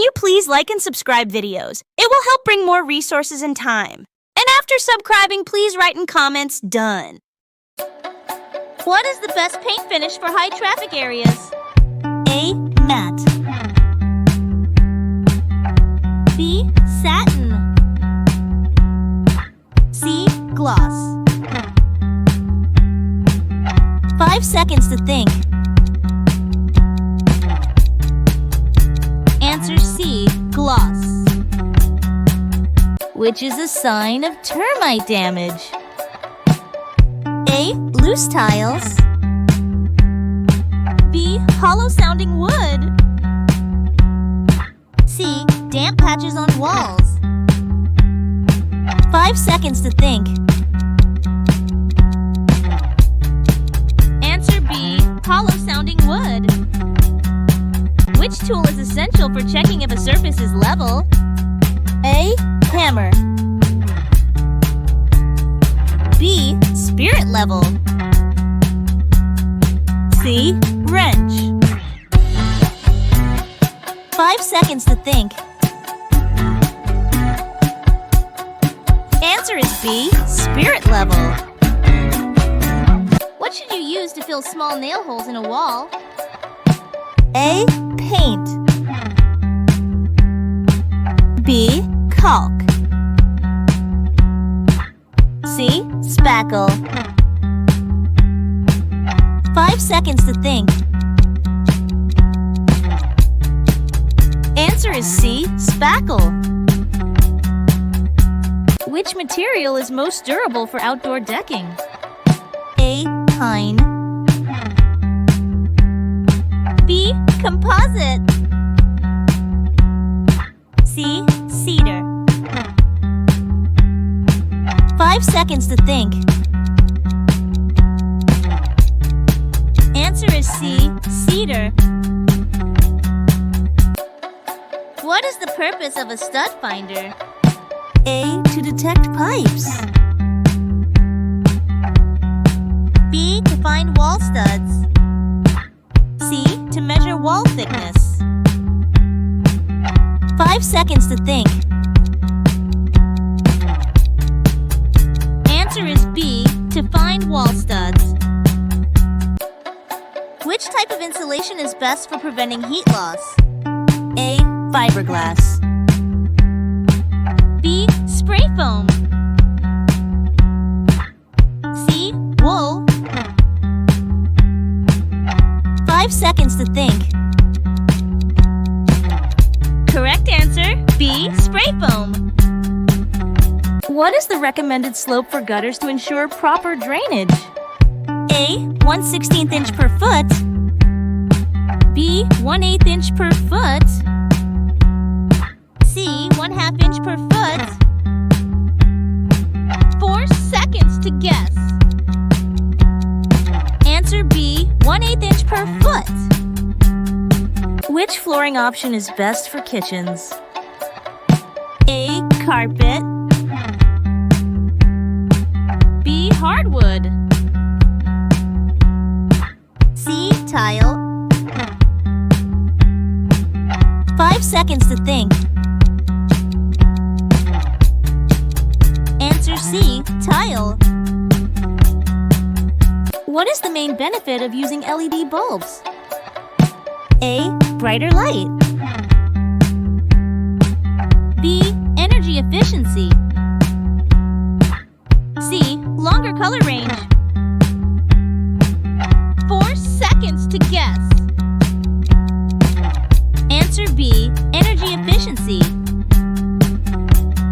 you please like and subscribe videos? It will help bring more resources and time. And after subscribing, please write in comments, done. What is the best paint finish for high traffic areas? A. Matte. B. Satin. C. Gloss. 5 seconds to think. Answer C. Gloss. Which is a sign of termite damage? A. Loose tiles. B. Hollow-sounding wood. C. Damp patches on walls. 5 seconds to think. Answer B. Hollow-sounding wood. Which tool is essential for checking if a surface is level? A. Hammer. B. Spirit level. C. Wrench. 5 seconds to think. Answer is B. Spirit level. What should you use to fill small nail holes in a wall? A. Paint. B. Caulk. C. Spackle. 5 seconds to think. Answer is C. Spackle. Which material is most durable for outdoor decking? A. Pine. B. Composite. C. Cedar. 5 seconds to think. Answer is C. Cedar. What is the purpose of a stud finder? A. To detect pipes. B. To find wall studs. C. To measure wall thickness. 5 seconds to think. Answer is B. To find wall studs. Which type of insulation is best for preventing heat loss? A. Fiberglass. B. Spray foam. C. Wool. 5 seconds to think. Correct answer, B. Spray foam. What is the recommended slope for gutters to ensure proper drainage? A. 1/16 inch per foot. B. 1/8 inch per foot. C. 1/2 inch per foot. 4 seconds to guess. Answer B. 1/8 inch per foot. Which flooring option is best for kitchens? A. Carpet. B. Hardwood. C. Tile. 5 seconds to think. Answer C. Tile. What is the main benefit of using LED bulbs? A. Brighter light. B. Energy efficiency. C. Longer color range.